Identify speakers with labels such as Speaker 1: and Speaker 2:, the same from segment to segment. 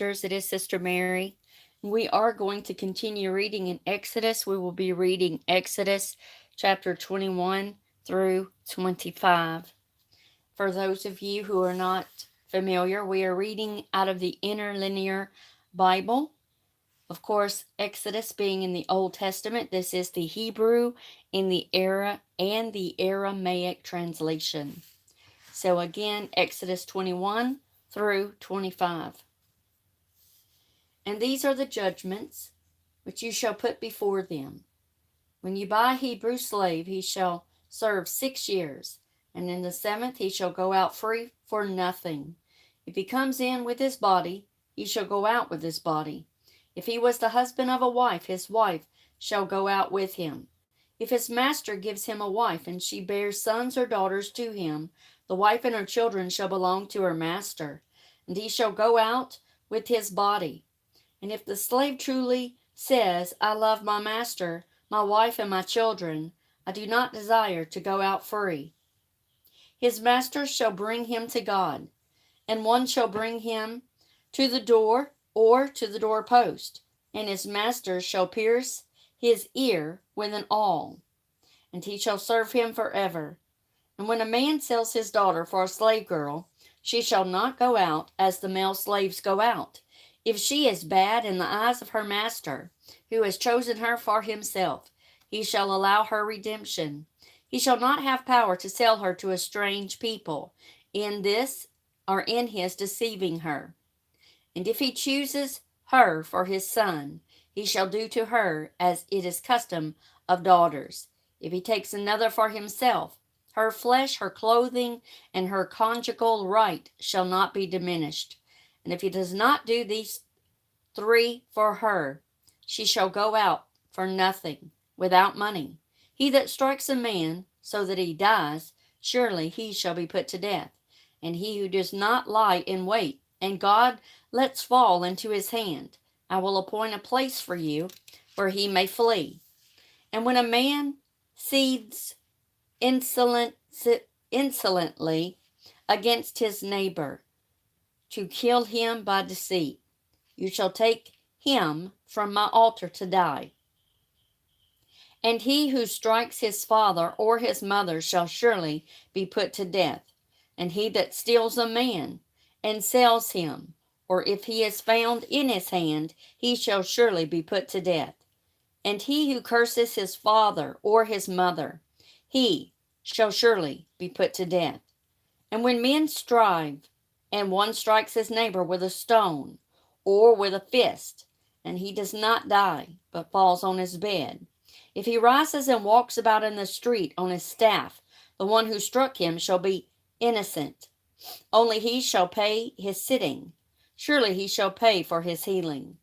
Speaker 1: It is Sister Mary. We are going to continue reading in Exodus. We will be reading Exodus chapter 21 through 25. For those of you who are not familiar, we are reading out of the Interlinear Bible. Of course, Exodus being in the Old Testament, this is the Hebrew in the era and the Aramaic translation. So again, Exodus 21 through 25. And these are the judgments which you shall put before them. When you buy a Hebrew slave, he shall serve 6 years, and in the seventh he shall go out free for nothing. If he comes in with his body, he shall go out with his body. If he was the husband of a wife, his wife shall go out with him. If his master gives him a wife, and she bears sons or daughters to him, the wife and her children shall belong to her master, and he shall go out with his body. And if the slave truly says, I love my master, my wife, and my children, I do not desire to go out free, his master shall bring him to God, and one shall bring him to the door or to the doorpost, and his master shall pierce his ear with an awl, and he shall serve him forever. And when a man sells his daughter for a slave girl, she shall not go out as the male slaves go out. If she is bad in the eyes of her master, who has chosen her for himself, he shall allow her redemption. He shall not have power to sell her to a strange people, in this or in his deceiving her. And if he chooses her for his son, he shall do to her as it is custom of daughters. If he takes another for himself, her flesh, her clothing, and her conjugal right shall not be diminished. And if he does not do these three for her, she shall go out for nothing, without money. He that strikes a man so that he dies, surely he shall be put to death. And he who does not lie in wait, and God lets fall into his hand, I will appoint a place for you where he may flee. And when a man seethes insolently against his neighbor, to kill him by deceit, you shall take him from my altar to die. And he who strikes his father or his mother shall surely be put to death. And he that steals a man and sells him, or if he is found in his hand, he shall surely be put to death. And he who curses his father or his mother, he shall surely be put to death. And when men strive, and one strikes his neighbor with a stone or with a fist, and he does not die, but falls on his bed, if he rises and walks about in the street on his staff, the one who struck him shall be innocent. Only he shall pay his sitting. Surely he shall pay for his healing.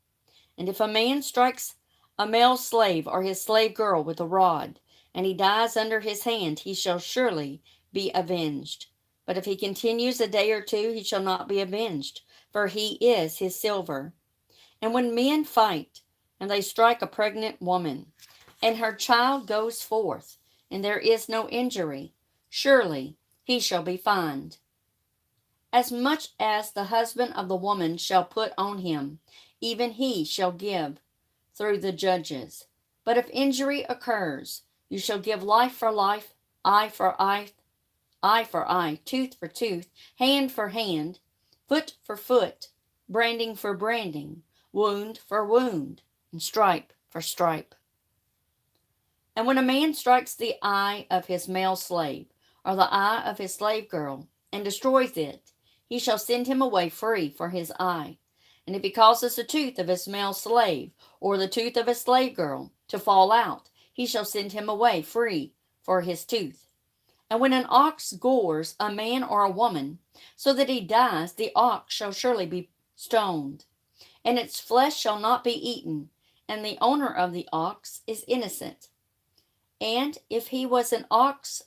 Speaker 1: And if a man strikes a male slave or his slave girl with a rod, and he dies under his hand, he shall surely be avenged. But if he continues a day or two, he shall not be avenged, for he is his silver. And when men fight, and they strike a pregnant woman, and her child goes forth, and there is no injury, surely he shall be fined, as much as the husband of the woman shall put on him, even he shall give through the judges. But if injury occurs, you shall give life for life, eye for eye, eye for eye, tooth for tooth, hand for hand, foot for foot, branding for branding, wound for wound, and stripe for stripe. And when a man strikes the eye of his male slave, or the eye of his slave girl, and destroys it, he shall send him away free for his eye. And if he causes the tooth of his male slave, or the tooth of his slave girl, to fall out, he shall send him away free for his tooth. And when an ox gores a man or a woman, so that he dies, the ox shall surely be stoned, and its flesh shall not be eaten, and the owner of the ox is innocent. And if he was an ox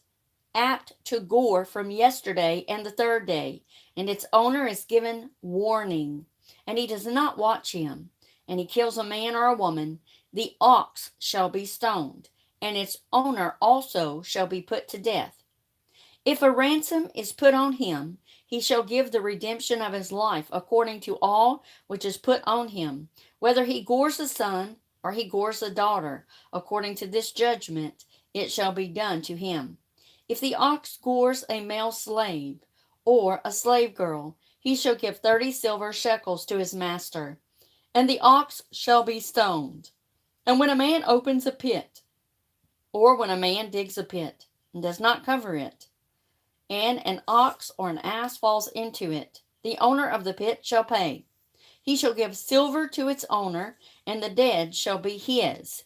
Speaker 1: apt to gore from yesterday and the third day, and its owner is given warning, and he does not watch him, and he kills a man or a woman, the ox shall be stoned, and its owner also shall be put to death. If a ransom is put on him, he shall give the redemption of his life according to all which is put on him, whether he gores a son or he gores a daughter. According to this judgment it shall be done to him. If the ox gores a male slave or a slave girl, he shall give 30 silver shekels to his master, and the ox shall be stoned. And when a man opens a pit, or when a man digs a pit and does not cover it, and an ox or an ass falls into it, the owner of the pit shall pay. He shall give silver to its owner, and the dead shall be his.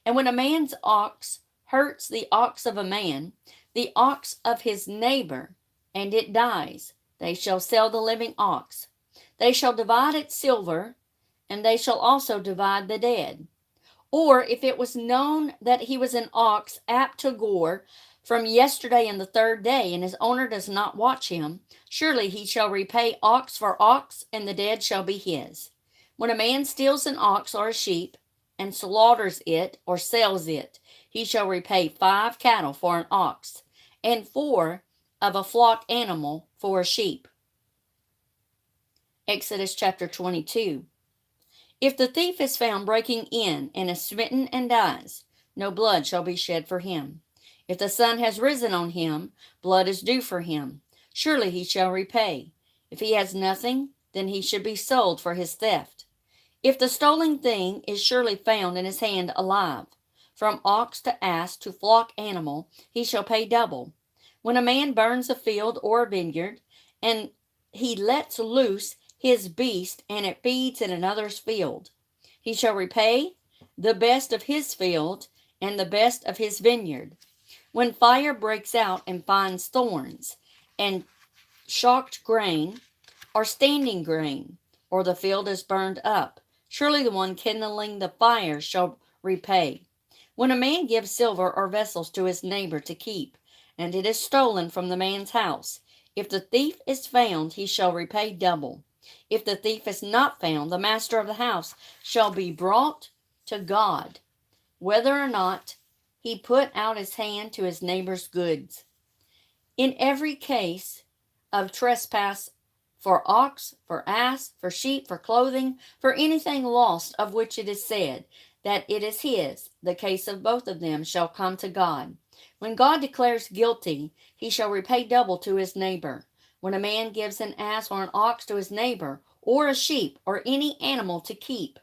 Speaker 1: And when a man's ox hurts the ox of a man, the ox of his neighbor, and it dies, they shall sell the living ox. They shall divide its silver, and they shall also divide the dead. Or if it was known that he was an ox apt to gore from yesterday and the third day, and his owner does not watch him, surely he shall repay ox for ox, and the dead shall be his. When a man steals an ox or a sheep, and slaughters it or sells it, he shall repay 5 cattle for an ox, and 4 of a flock animal for a sheep. Exodus chapter 22. If the thief is found breaking in and is smitten and dies, no blood shall be shed for him. If the sun has risen on him, blood is due for him. Surely he shall repay. If he has nothing, then he should be sold for his theft. If the stolen thing is surely found in his hand alive, from ox to ass to flock animal, he shall pay double. When a man burns a field or a vineyard, and he lets loose his beast, and it feeds in another's field, he shall repay the best of his field and the best of his vineyard. When fire breaks out and finds thorns, and shocked grain, or standing grain, or the field is burned up, surely the one kindling the fire shall repay. When a man gives silver or vessels to his neighbor to keep, and it is stolen from the man's house, if the thief is found, he shall repay double. If the thief is not found, the master of the house shall be brought to God, whether or not he put out his hand to his neighbor's goods. In every case of trespass, for ox, for ass, for sheep, for clothing, for anything lost of which it is said that it is his, the case of both of them shall come to God. When God declares guilty, he shall repay double to his neighbor. When a man gives an ass or an ox to his neighbor, or a sheep, or any animal to keep,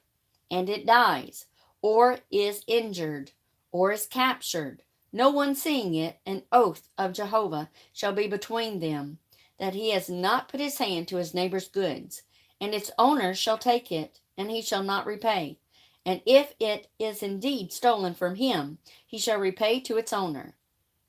Speaker 1: and it dies, or is injured, or is captured, no one seeing it, an oath of Jehovah shall be between them, that he has not put his hand to his neighbor's goods, and its owner shall take it, and he shall not repay. And if it is indeed stolen from him, he shall repay to its owner.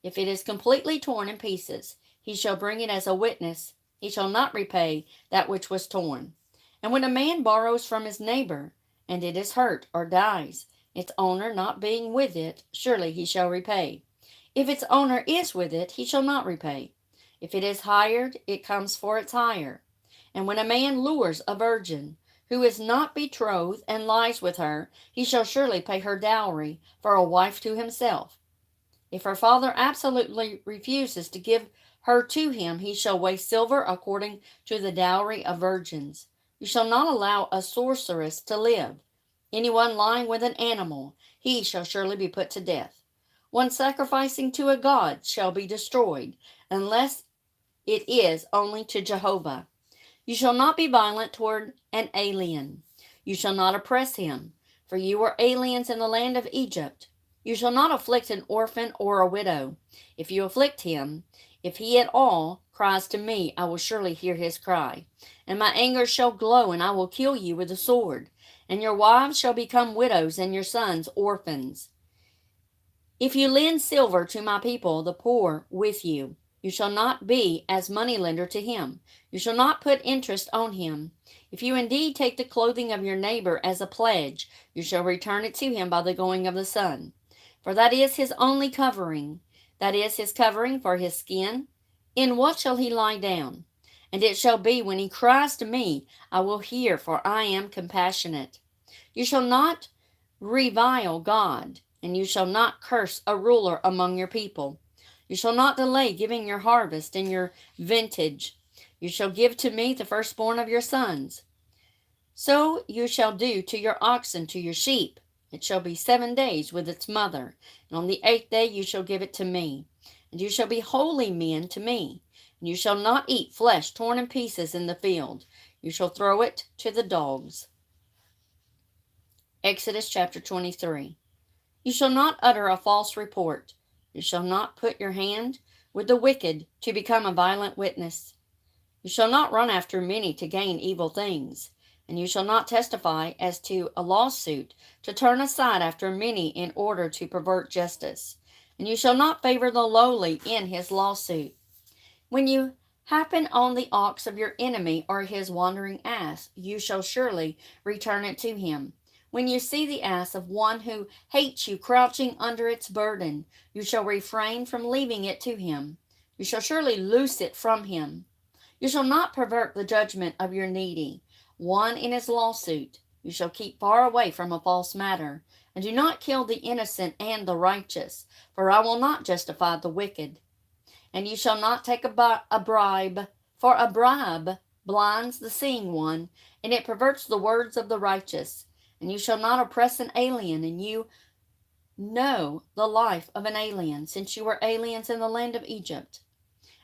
Speaker 1: If it is completely torn in pieces, he shall bring it as a witness. He shall not repay that which was torn. And when a man borrows from his neighbor, and it is hurt or dies, its owner not being with it, surely he shall repay. If its owner is with it, he shall not repay. If it is hired, it comes for its hire. And when a man lures a virgin, who is not betrothed, and lies with her, he shall surely pay her dowry for a wife to himself. If her father absolutely refuses to give her to him, he shall weigh silver according to the dowry of virgins. You shall not allow a sorceress to live. Anyone lying with an animal, he shall surely be put to death. One sacrificing to a god shall be destroyed, unless it is only to Jehovah. You shall not be violent toward an alien. You shall not oppress him, for you were aliens in the land of Egypt. You shall not afflict an orphan or a widow. If you afflict him, if he at all cries to me, I will surely hear his cry. And my anger shall glow, and I will kill you with the sword. And your wives shall become widows, and your sons orphans. If you lend silver to my people, the poor, with you, you shall not be as moneylender to him. You shall not put interest on him. If you indeed take the clothing of your neighbor as a pledge, you shall return it to him by the going of the sun. For that is his only covering. That is his covering for his skin. In what shall he lie down? And it shall be, when he cries to me, I will hear, for I am compassionate. You shall not revile God, and you shall not curse a ruler among your people. You shall not delay giving your harvest and your vintage. You shall give to me the firstborn of your sons. So you shall do to your oxen, to your sheep. It shall be 7 days with its mother, and on the 8th day you shall give it to me. And you shall be holy men to me. And you shall not eat flesh torn in pieces in the field. You shall throw it to the dogs. Exodus chapter 23. You shall not utter a false report. You shall not put your hand with the wicked to become a violent witness. You shall not run after many to gain evil things. And you shall not testify as to a lawsuit to turn aside after many in order to pervert justice. And you shall not favor the lowly in his lawsuit. When you happen on the ox of your enemy or his wandering ass, you shall surely return it to him. When you see the ass of one who hates you crouching under its burden, you shall refrain from leaving it to him. You shall surely loose it from him. You shall not pervert the judgment of your needy, one in his lawsuit. You shall keep far away from a false matter, and do not kill the innocent and the righteous, for I will not justify the wicked. And you shall not take a bribe, for a bribe blinds the seeing one, and it perverts the words of the righteous. And you shall not oppress an alien, and you know the life of an alien, since you were aliens in the land of Egypt.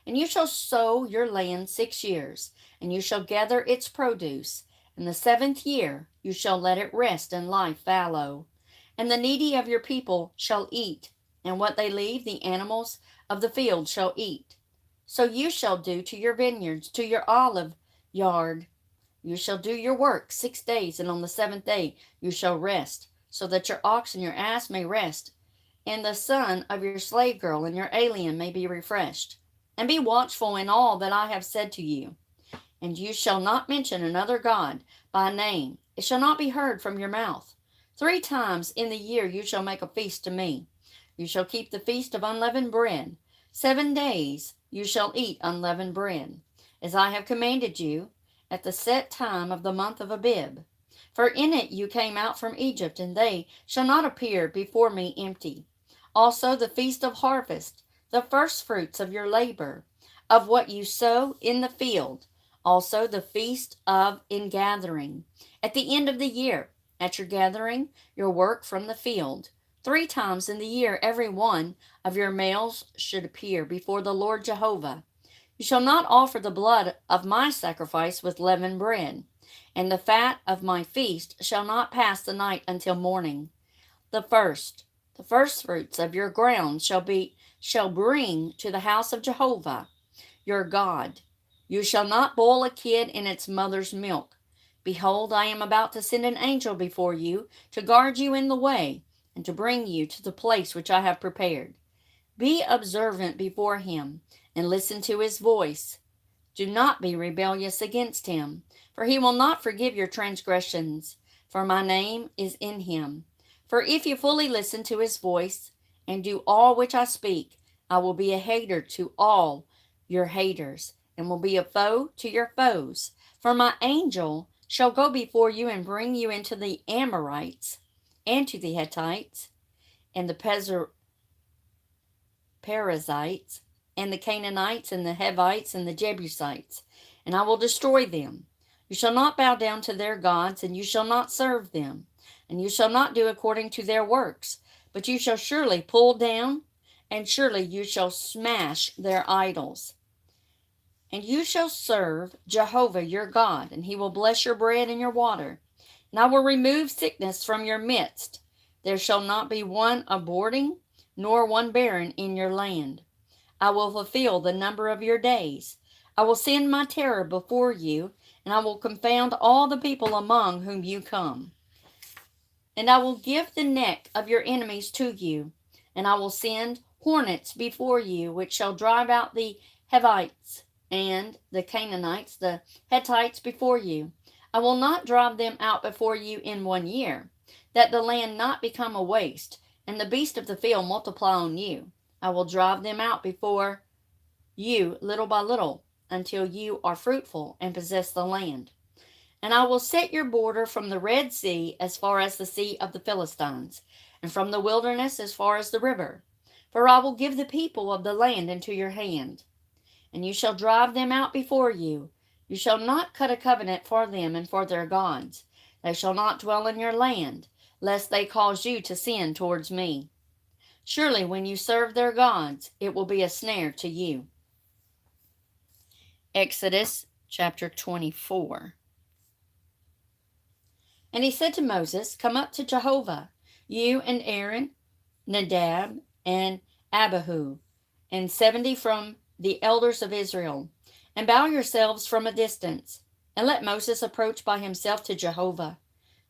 Speaker 1: And you shall sow your land 6 years, and you shall gather its produce. In the 7th year you shall let it rest and lie fallow. And the needy of your people shall eat, and what they leave the animals of the field shall eat. So you shall do to your vineyards, to your olive yard. You shall do your work 6 days, and on the 7th day you shall rest, so that your ox and your ass may rest, and the son of your slave girl and your alien may be refreshed. And be watchful in all that I have said to you. And you shall not mention another god by name. It shall not be heard from your mouth. 3 times in the year you shall make a feast to me. You shall keep the feast of unleavened bread. 7 days you shall eat unleavened bread, as I have commanded you, at the set time of the month of Abib. For in it you came out from Egypt, and they shall not appear before me empty. Also the feast of harvest, the firstfruits of your labor, of what you sow in the field, also the feast of ingathering, at the end of the year, at your gathering your work from the field. 3 times in the year every one of your males should appear before the Lord Jehovah. You shall not offer the blood of my sacrifice with leavened bread, and the fat of my feast shall not pass the night until morning. The firstfruits of your ground shall bring to the house of Jehovah your God. You shall not boil a kid in its mother's milk. Behold, I am about to send an angel before you to guard you in the way, and to bring you to the place which I have prepared. Be observant before him, and listen to his voice. Do not be rebellious against him, for he will not forgive your transgressions, for my name is in him. For if you fully listen to his voice, and do all which I speak, I will be a hater to all your haters, and will be a foe to your foes. For my angel shall go before you and bring you into the Amorites, and to the Hittites, and the Perizzites, and the Canaanites, and the Hivites, and the Jebusites, and I will destroy them. You shall not bow down to their gods, and you shall not serve them, and you shall not do according to their works, but you shall surely pull down, and surely you shall smash their idols. And you shall serve Jehovah your God, and he will bless your bread and your water. And I will remove sickness from your midst. There shall not be one aborting, nor one barren in your land. I will fulfill the number of your days. I will send my terror before you, and I will confound all the people among whom you come. And I will give the neck of your enemies to you, and I will send hornets before you, which shall drive out the Hivites and the Canaanites, the Hittites before you. I will not drive them out before you in 1 year, that the land not become a waste, and the beasts of the field multiply on you. I will drive them out before you little by little, until you are fruitful and possess the land. And I will set your border from the Red Sea as far as the Sea of the Philistines, and from the wilderness as far as the river. For I will give the people of the land into your hand. and you shall drive them out before you. You shall not cut a covenant for them and for their gods. They shall not dwell in your land, lest they cause you to sin towards me. Surely when you serve their gods, it will be a snare to you. Exodus chapter 24. And he said to Moses, Come up to Jehovah, you and Aaron, Nadab, and Abihu, and 70 from the elders of Israel, and bow yourselves from a distance, and let Moses approach by himself to Jehovah,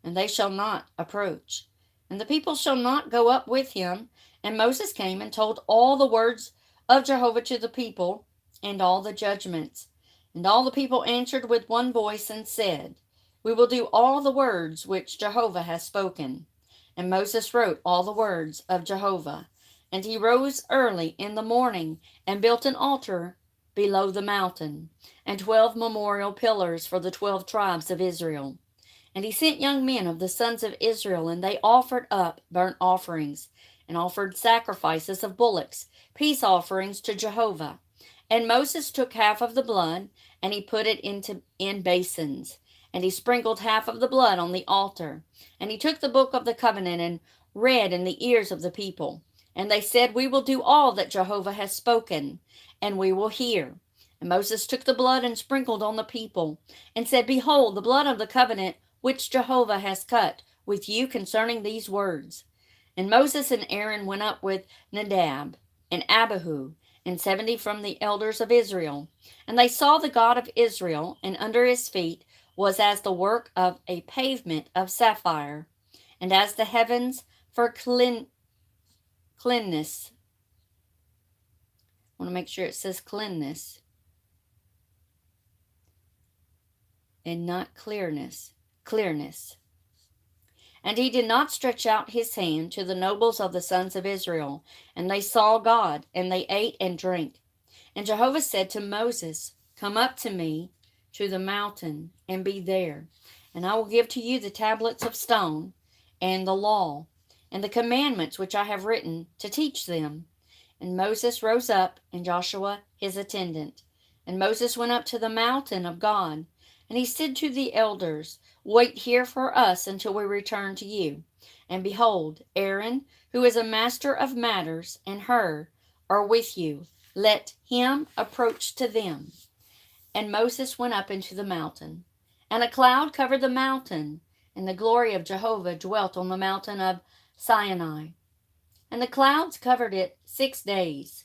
Speaker 1: and they shall not approach. And the people shall not go up with him. And Moses came and told all the words of Jehovah to the people, and all the judgments. And all the people answered with one voice and said, We will do all the words which Jehovah has spoken. And Moses wrote all the words of Jehovah. And he rose early in the morning and built an altar below the mountain, and 12 memorial pillars for the 12 tribes of Israel. And he sent young men of the sons of Israel, and they offered up burnt offerings, and offered sacrifices of bullocks, peace offerings to Jehovah. And Moses took half of the blood, and he put it in basins, and he sprinkled half of the blood on the altar. And he took the book of the covenant and read in the ears of the people. And they said, We will do all that Jehovah has spoken, and we will hear. And Moses took the blood and sprinkled on the people, and said, Behold, the blood of the covenant which Jehovah has cut with you concerning these words. And Moses and Aaron went up with Nadab and Abihu, and 70 from the elders of Israel. And they saw the God of Israel, and under his feet was as the work of a pavement of sapphire, and as the heavens for cleanness. I want to make sure it says cleanness and not clearness. And he did not stretch out his hand to the nobles of the sons of Israel. And they saw God, and they ate and drank. And Jehovah said to Moses, Come up to me to the mountain, and be there. And I will give to you the tablets of stone, and the law, and the commandments which I have written, to teach them. And Moses rose up, and Joshua his attendant. And Moses went up to the mountain of God. And he said to the elders, Wait here for us until we return to you. And behold, Aaron, who is a master of matters, and Hur are with you. Let him approach to them. And Moses went up into the mountain. And a cloud covered the mountain, and the glory of Jehovah dwelt on the mountain of Sinai. And the clouds covered it 6 days.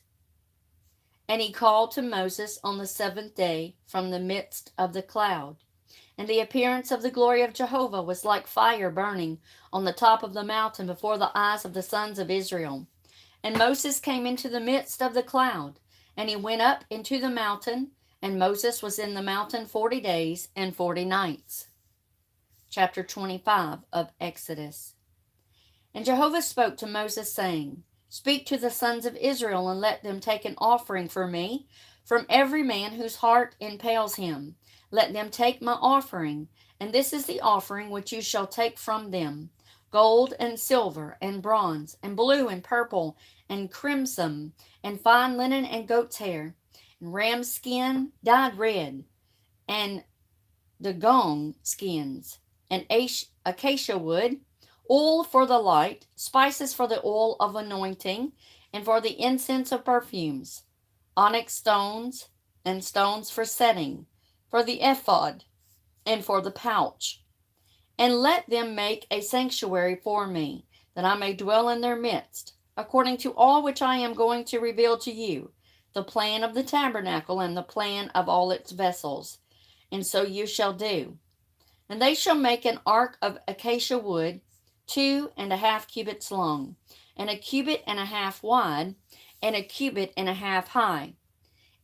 Speaker 1: And he called to Moses on the 7th day from the midst of the cloud. And the appearance of the glory of Jehovah was like fire burning on the top of the mountain before the eyes of the sons of Israel. And Moses came into the midst of the cloud, and he went up into the mountain, and Moses was in the mountain 40 days and 40 nights. Chapter 25 of Exodus. And Jehovah spoke to Moses, saying, Speak to the sons of Israel, and let them take an offering for me from every man whose heart impels him. Let them take my offering, and this is the offering which you shall take from them: gold and silver and bronze and blue and purple and crimson and fine linen and goat's hair and ram's skin dyed red and dugong skins and acacia wood, oil for the light, spices for the oil of anointing, and for the incense of perfumes, onyx stones and stones for setting, for the ephod, and for the pouch. And let them make a sanctuary for me, that I may dwell in their midst, according to all which I am going to reveal to you, the plan of the tabernacle and the plan of all its vessels. And so you shall do. And they shall make an ark of acacia wood, 2.5 cubits long, and 1.5 cubits wide, and 1.5 cubits high.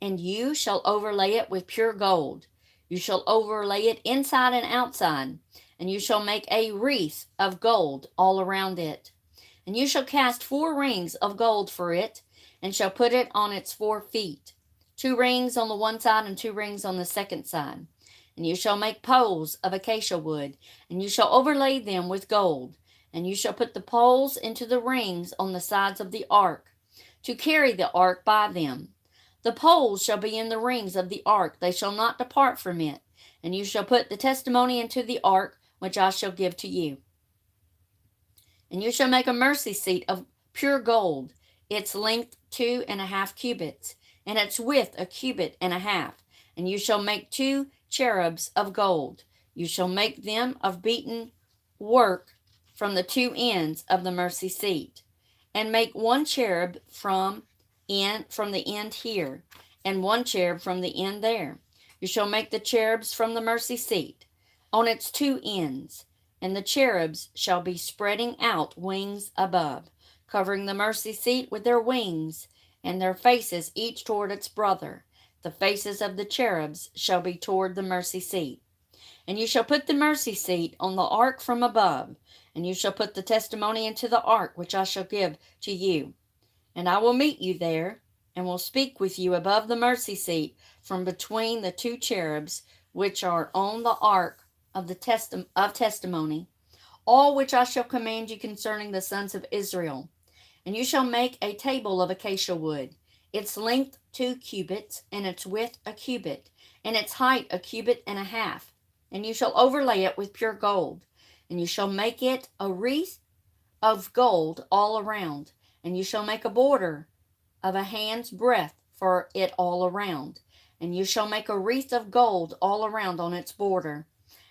Speaker 1: And you shall overlay it with pure gold. You shall overlay it inside and outside, and you shall make a wreath of gold all around it. And you shall cast 4 rings of gold for it, and shall put it on its 4 feet, 2 rings on the one side and 2 rings on the second side. And you shall make poles of acacia wood, and you shall overlay them with gold. And you shall put the poles into the rings on the sides of the ark, to carry the ark by them. The poles shall be in the rings of the ark, they shall not depart from it. And you shall put the testimony into the ark, which I shall give to you. And you shall make a mercy seat of pure gold, its length 2.5 cubits, and its width 1.5 cubits. And you shall make 2 cherubs of gold. You shall make them of beaten work from the 2 ends of the mercy seat, and make 1 cherub from the end here, and 1 cherub from the end there. You shall make the cherubs from the mercy seat on its 2 ends, and the cherubs shall be spreading out wings above, covering the mercy seat with their wings, and their faces each toward its brother. The faces of the cherubs shall be toward the mercy seat. And you shall put the mercy seat on the ark from above, and you shall put the testimony into the ark which I shall give to you. And I will meet you there, and will speak with you above the mercy seat from between the 2 cherubs which are on the ark of testimony, all which I shall command you concerning the sons of Israel. And you shall make a table of acacia wood, its length 2 cubits, and its width 1 cubit, and its height 1.5 cubits. And you shall overlay it with pure gold, and you shall make it a wreath of gold all around, and you shall make a border of a hand's breadth for it all around, and you shall make a wreath of gold all around on its border.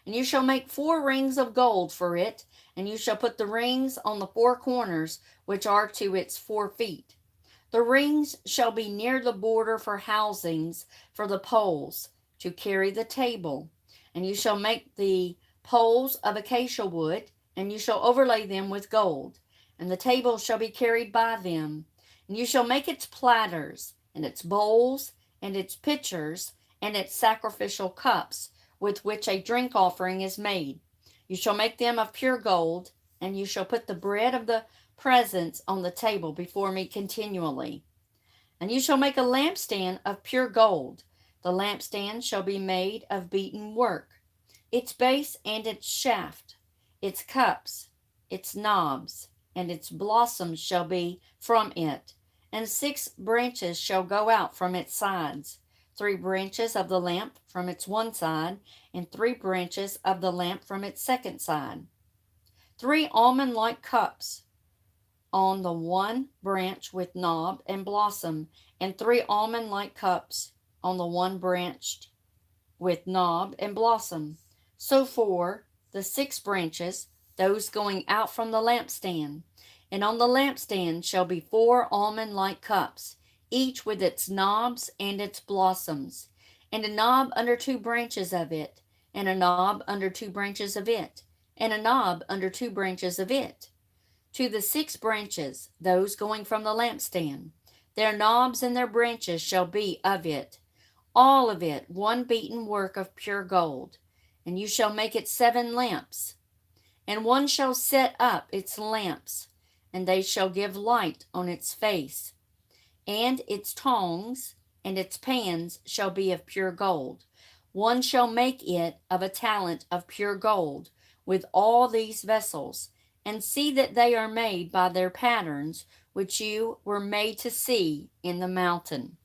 Speaker 1: And you shall make 4 rings of gold for it, and you shall put the rings on the 4 corners which are to its 4 feet. The rings shall be near the border for housings for the poles to carry the table. And you shall make the poles of acacia wood, and you shall overlay them with gold, and the table shall be carried by them. And you shall make its platters, and its bowls, and its pitchers, and its sacrificial cups, with which a drink offering is made. You shall make them of pure gold, and you shall put the bread of the presence on the table before me continually. And you shall make a lampstand of pure gold. The lampstand shall be made of beaten work, its base and its shaft, its cups, its knobs, and its blossoms shall be from it, and 6 branches shall go out from its sides, 3 branches of the lamp from its one side, and 3 branches of the lamp from its second side. 3 almond-like cups on the one branch with knob and blossom, and 3 almond-like cups on the one branch with knob and blossom. So for the 6 branches, those going out from the lampstand. And on the lampstand shall be 4 almond-like cups, each with its knobs and its blossoms, and a knob under 2 branches of it, and a knob under 2 branches of it, and a knob under 2 branches of it. To the 6 branches, those going from the lampstand, their knobs and their branches shall be of it, all of it one beaten work of pure gold. And you shall make it 7 lamps, and one shall set up its lamps, and they shall give light on its face. And its tongs and its pans shall be of pure gold. One shall make it of a talent of pure gold, with all these vessels, and see that they are made by their patterns, which you were made to see in the mountain.